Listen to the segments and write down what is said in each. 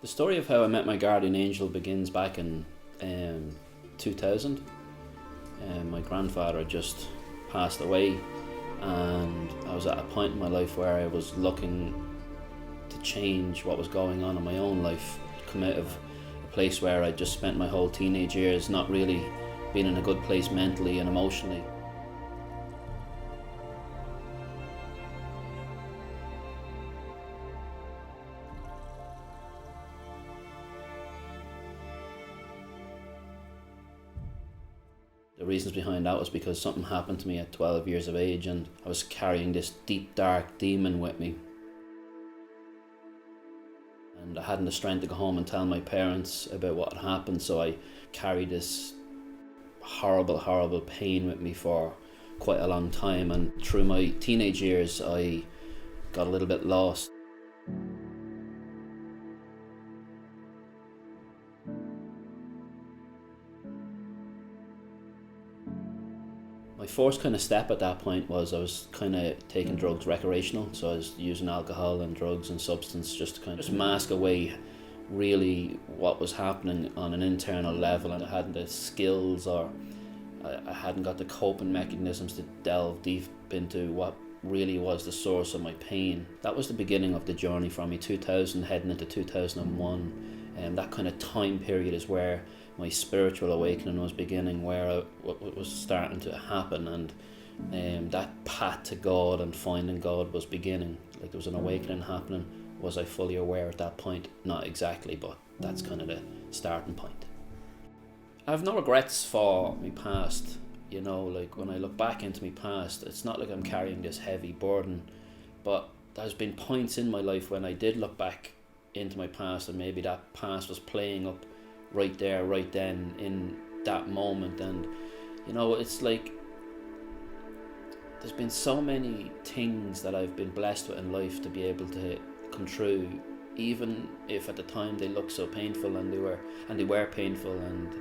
The story of how I met my guardian angel begins back in 2000. My grandfather had just passed away, and I was at a point in my life where I was looking to change what was going on in my own life, come out of a place where I just spent my whole teenage years not really being in a good place mentally and emotionally. The reasons behind that was because something happened to me at 12 years of age, and I was carrying this deep dark demon with me. And I hadn't the strength to go home and tell my parents about what had happened, so I carried this horrible pain with me for quite a long time. And through my teenage years I got a little bit lost. My first kind of step at that point was I was kind of taking drugs recreational, so I was using alcohol and drugs and substance just to kind of just mask away really what was happening on an internal level, and I hadn't the skills or I hadn't got the coping mechanisms to delve deep into what really was the source of my pain. That was the beginning of the journey for me, 2000 heading into 2001, and that kind of time period is where my spiritual awakening was beginning, where what was starting to happen, and that path to God and finding God was beginning. Like there was an awakening happening. Was I fully aware at that point? Not exactly, but that's kind of the starting point. I have no regrets for my past, you know, like when I look back into my past, it's not like I'm carrying this heavy burden, but there's been points in my life when I did look back into my past, and maybe that past was playing up right there, right then, in that moment. And you know, it's like there's been so many things that I've been blessed with in life to be able to come true, even if at the time they looked so painful, and they were painful, and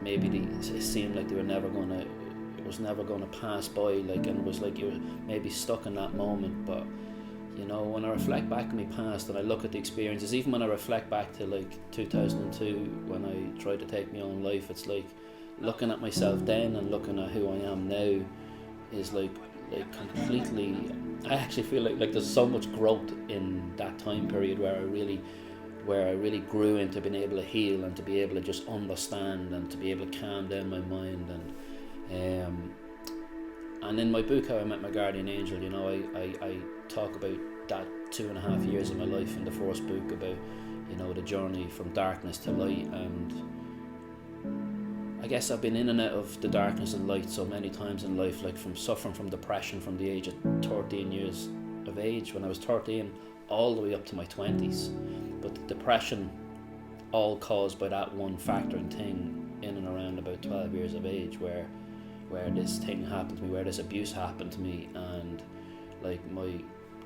maybe it seemed like it was never gonna pass by, like, and it was like you were maybe stuck in that moment. But you know, when I reflect back on my past and I look at the experiences, even when I reflect back to like 2002 when I tried to take my own life, it's like looking at myself then and looking at who I am now is like completely, I actually feel like there's so much growth in that time period where I really grew into being able to heal and to be able to just understand and to be able to calm down my mind. And in my book, How I Met My Guardian Angel, you know, I talk about that 2.5 years of my life in the first book, about, you know, the journey from darkness to light. And I guess I've been in and out of the darkness and light so many times in life, like from suffering from depression from the age of 13 years of age, when I was 13, all the way up to my 20s. But the depression all caused by that one factoring thing in and around about 12 years of age, where this thing happened to me, where this abuse happened to me. And like,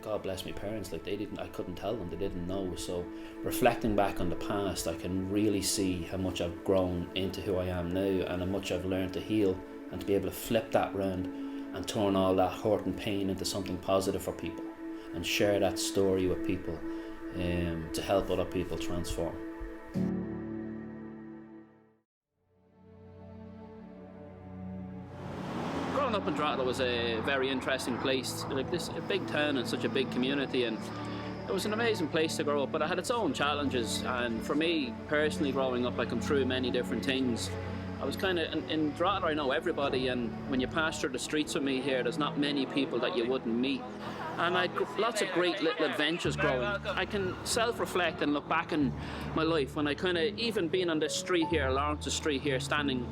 God bless my parents, like I couldn't tell them, they didn't know. So reflecting back on the past, I can really see how much I've grown into who I am now, and how much I've learned to heal, and to be able to flip that round and turn all that hurt and pain into something positive for people, and share that story with people, to help other people transform. Growing up in Drogheda was a very interesting place, like this, a big town and such a big community, and it was an amazing place to grow up, but it had its own challenges. And for me personally, growing up, I come through many different things. I was kind of, in Drogheda I know everybody, and when you pass through the streets with me here, there's not many people that you wouldn't meet. And I had lots of great little adventures growing. I can self-reflect and look back in my life when I kind of, even being on this street here, Lawrence's Street here, standing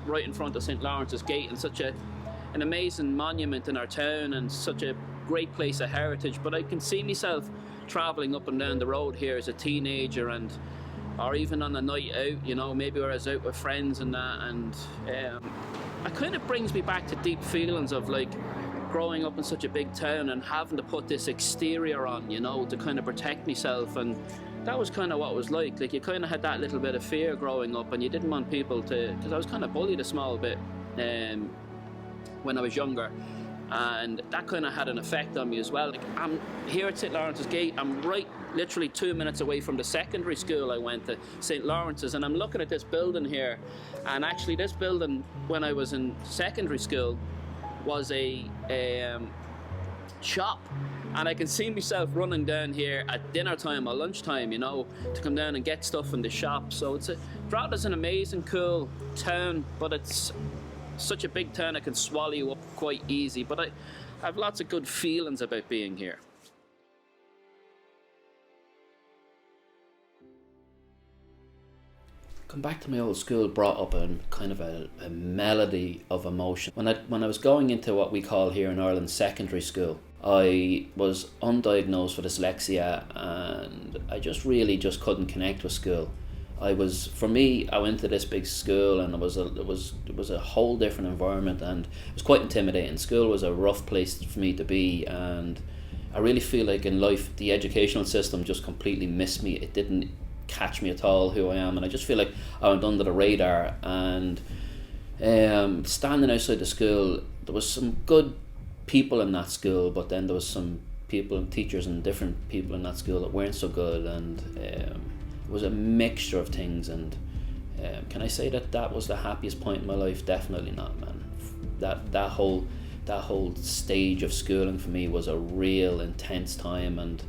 right in front of St. Lawrence's Gate, and such an amazing monument in our town and such a great place of heritage. But I can see myself travelling up and down the road here as a teenager, or even on a night out, you know, maybe where I was out with friends and that, and it kind of brings me back to deep feelings of like growing up in such a big town and having to put this exterior on, you know, to kind of protect myself. And that was kind of what it was like you kind of had that little bit of fear growing up, and you didn't want people to, because I was kind of bullied a small bit when I was younger, and that kind of had an effect on me as well. Like, I'm here at St. Lawrence's Gate, I'm right literally 2 minutes away from the secondary school I went to, St. Lawrence's, and I'm looking at this building here, and actually this building, when I was in secondary school, was a shop, and I can see myself running down here at dinner time or lunchtime, you know, to come down and get stuff in the shop. So Drogheda is an amazing, cool town, but it's such a big town it can swallow you up quite easy. But I have lots of good feelings about being here. Come back to my old school brought up a kind of a melody of emotion. When I was going into what we call here in Ireland secondary school, I was undiagnosed with dyslexia, and I just couldn't connect with school. I went to this big school, and it was a whole different environment, and it was quite intimidating. School was a rough place for me to be, and I really feel like in life the educational system just completely missed me. It didn't catch me at all who I am, and I just feel like I went under the radar. And standing outside the school, there was some good people in that school, but then there was some people and teachers and different people in that school that weren't so good, and it was a mixture of things. And can I say that was the happiest point in my life? Definitely not, man. That whole stage of schooling for me was a real intense time, and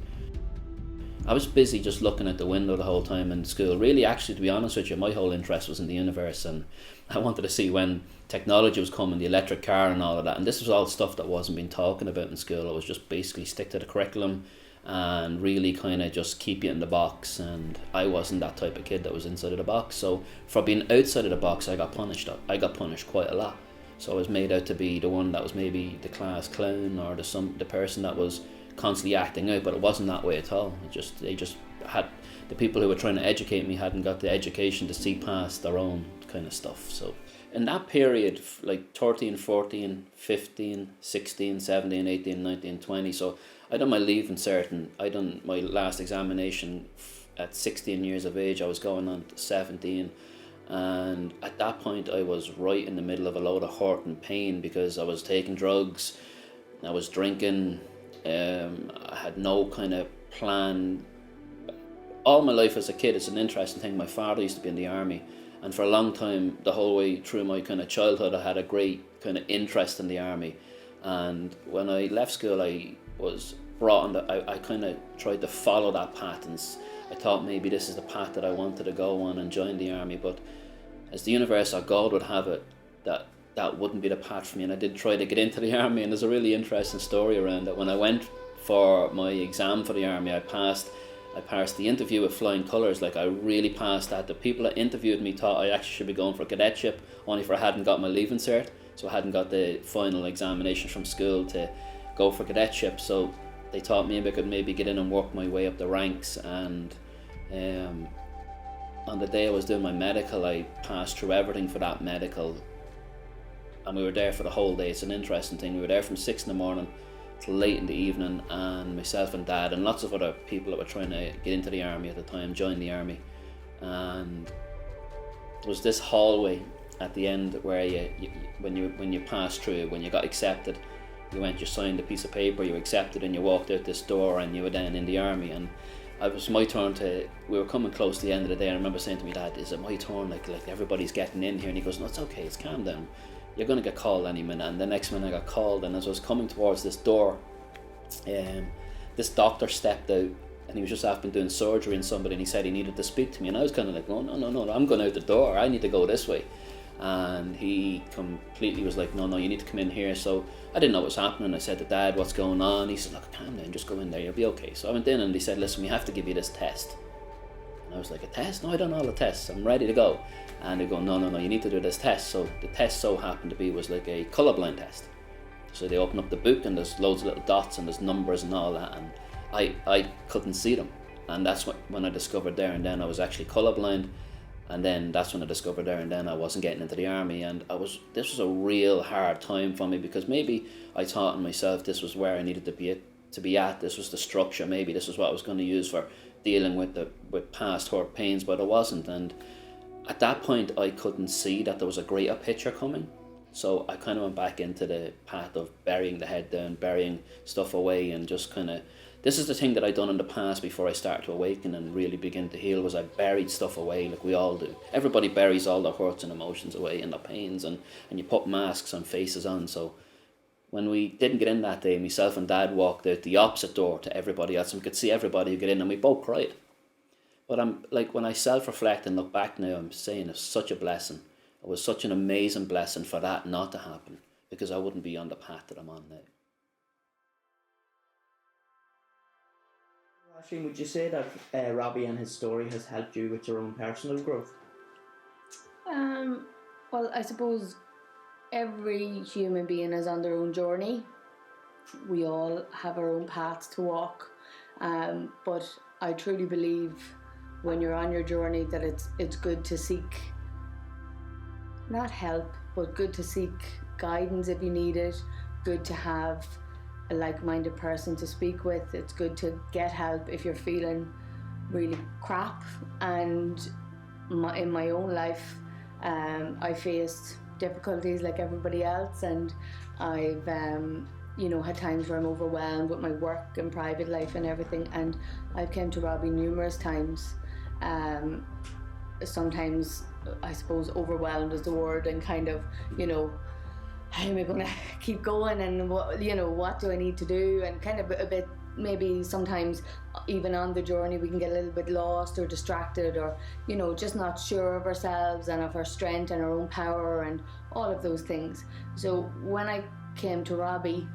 I was busy just looking at the window the whole time in school. Really, actually, to be honest with you, my whole interest was in the universe, and I wanted to see when technology was coming, the electric car and all of that. And this was all stuff that wasn't being talking about in school. It was just basically stick to the curriculum and really kind of just keep you in the box. And I wasn't that type of kid that was inside of the box. So for being outside of the box, I got punished. I got punished quite a lot. So I was made out to be the one that was maybe the class clown, or the person that was constantly acting out, but it wasn't that way at all. They just had, the people who were trying to educate me hadn't got the education to see past their own kind of stuff. So in that period, like 13, 14, 15, 16, 17, 18, 19, 20, so I done my leaving cert, and I done my last examination at 16 years of age. I was going on to 17, and at that point I was right in the middle of a load of hurt and pain, because I was taking drugs, I was drinking, I had no kind of plan. All my life as a kid, it's an interesting thing, my father used to be in the army, and for a long time, the whole way through my kind of childhood, I had a great kind of interest in the army. And when I left school, I was brought on I kind of tried to follow that path, and I thought maybe this is the path that I wanted to go on and join the army. But as the universe or God would have it, that wouldn't be the path for me, and I did try to get into the army. And there's a really interesting story around it. When I went for my exam for the army, I passed the interview with flying colours. Like, I really passed that. The people that interviewed me thought I actually should be going for cadetship, only for I hadn't got my leaving cert, so I hadn't got the final examination from school to go for cadetship. So they thought maybe I could maybe get in and work my way up the ranks. And on the day I was doing my medical, I passed through everything for that medical, and we were there for the whole day. It's an interesting thing. We were there from 6 in the morning till late in the evening, and myself and Dad and lots of other people that were trying to get into the army at the time joined the army. And there was this hallway at the end where when you passed through, when you got accepted, you signed a piece of paper, you were accepted, and you walked out this door, and you were then in the army. And it was my turn we were coming close to the end of the day, and I remember saying to my dad, is it my turn? Like everybody's getting in here. And he goes, no, it's okay, it's calm down. You're going to get called any minute. And the next minute I got called, and as I was coming towards this door, this doctor stepped out, and he was just after doing surgery on somebody, and he said he needed to speak to me. And I was kind of like, oh, no, I'm going out the door, I need to go this way. And he completely was like, no, you need to come in here. So I didn't know what was happening. I said to Dad, what's going on? He said, look, calm down, just go in there, you'll be okay. So I went in, and he said, listen, we have to give you this test. And I was like, a test? No, I don't know all the tests, I'm ready to go. And they go, no, you need to do this test. So the test so happened to be was like a colourblind test. So they open up the book, and there's loads of little dots, and there's numbers and all that, and I couldn't see them. And that's when I discovered there and then I was actually colourblind. And then that's when I discovered there and then I wasn't getting into the army. And this was a real hard time for me, because maybe I thought in myself this was where I needed to be at. This was the structure. Maybe this was what I was going to use for dealing with past hurt pains, but it wasn't. And at that point I couldn't see that there was a greater picture coming. So I kind of went back into the path of burying the head down, burying stuff away, and just kind of This is the thing that I done in the past before I started to awaken and really begin to heal, was I buried stuff away like we all do. Everybody buries all their hurts and emotions away and their pains, and you put masks and faces on. So when we didn't get in that day, myself and Dad walked out the opposite door to everybody else, and we could see everybody who get in, and we both cried. But I'm like, when I self-reflect and look back now, I'm saying it's such a blessing. It was such an amazing blessing for that not to happen, because I wouldn't be on the path that I'm on now. Ashleen, would you say that Robbie and his story has helped you with your own personal growth? Well, I suppose every human being is on their own journey. We all have our own paths to walk, but I truly believe when you're on your journey that it's good to seek, not help, but good to seek guidance if you need it, good to have a like-minded person to speak with. It's good to get help if you're feeling really crap. And in my own life, I faced difficulties like everybody else, and I've had times where I'm overwhelmed with my work and private life and everything, and I've come to Robbie numerous times. Sometimes I suppose overwhelmed is the word, and kind of, how am I going to keep going, and what do I need to do, and kind of a bit, maybe sometimes even on the journey we can get a little bit lost or distracted, or just not sure of ourselves and of our strength and our own power and all of those things. So when I came to Robbie,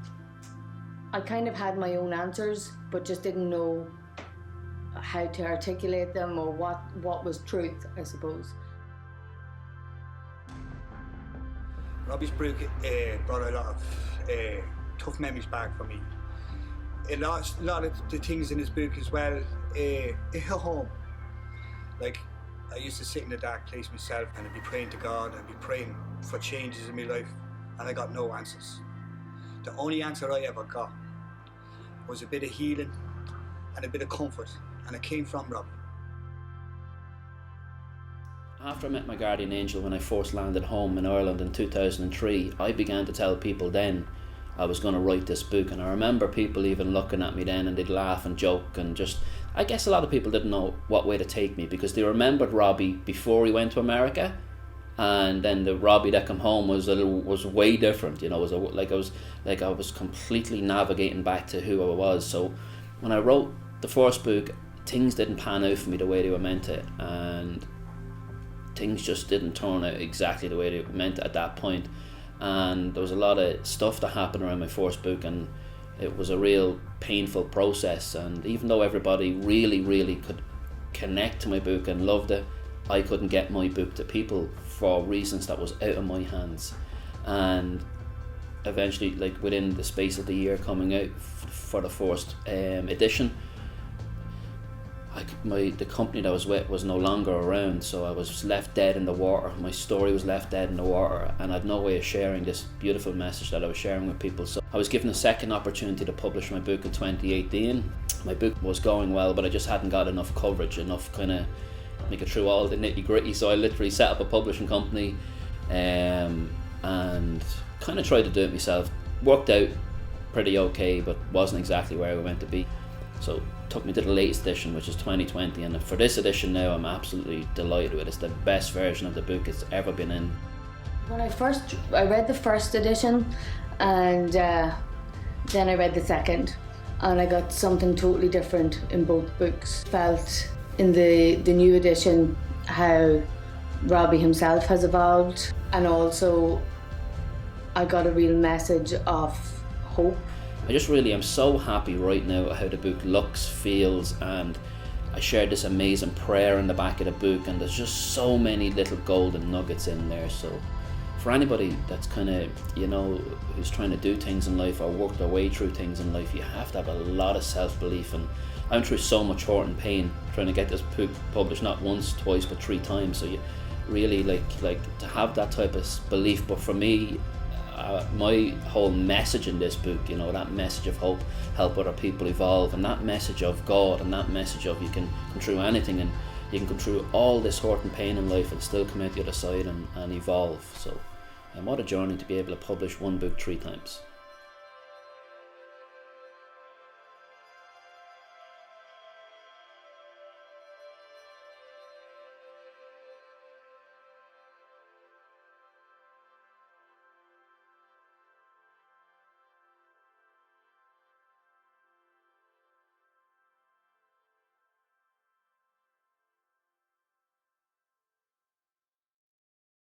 I kind of had my own answers, but just didn't know how to articulate them, or what was truth, I suppose. Robbie's book brought a lot of tough memories back for me. A lot of the things in his book as well, it hit home. Like, I used to sit in a dark place myself, and I'd be praying to God, I'd be praying for changes in my life, and I got no answers. The only answer I ever got was a bit of healing and a bit of comfort, and it came from Robbie. After I met my guardian angel when I first landed home in Ireland in 2003, I began to tell people then I was going to write this book, and I remember people even looking at me then, and they'd laugh and joke, and just, I guess a lot of people didn't know what way to take me, because they remembered Robbie before he went to America, and then the Robbie that came home was way different. I was completely navigating back to who I was. So when I wrote the first book, things didn't pan out for me the way they were meant to, and things just didn't turn out exactly the way they were meant to at that point. And there was a lot of stuff that happened around my first book, and it was a real painful process. And even though everybody really could connect to my book and loved it, I couldn't get my book to people for reasons that was out of my hands. And eventually, like within the space of the year coming out for the first edition, the company that I was with was no longer around, so I was left dead in the water. My story was left dead in the water, and I had no way of sharing this beautiful message that I was sharing with people. So I was given a second opportunity to publish my book in 2018. My book was going well, but I just hadn't got enough coverage, enough kind of make it through all the nitty gritty. So I literally set up a publishing company, and kind of tried to do it myself. Worked out pretty okay, but wasn't exactly where I went to be. So it took me to the latest edition, which is 2020, and for this edition now I'm absolutely delighted with it. It's the best version of the book it's ever been in. When I read the first edition, and then I read the second, and I got something totally different in both books. Felt in the new edition how Robbie himself has evolved, and also I got a real message of hope. I just really am so happy right now at how the book looks, feels, and I shared this amazing prayer in the back of the book, and there's just so many little golden nuggets in there. So for anybody that's kind of, who's trying to do things in life or work their way through things in life, you have to have a lot of self-belief. And I went through so much hurt and pain trying to get this book published, not once, twice, but 3 times. So you really like to have that type of belief. But for me, my whole message in this book, that message of hope, help other people evolve, and that message of God, and that message of you can come through anything, and you can come through all this hurt and pain in life and still come out the other side and evolve. So, and what a journey to be able to publish one book 3 times.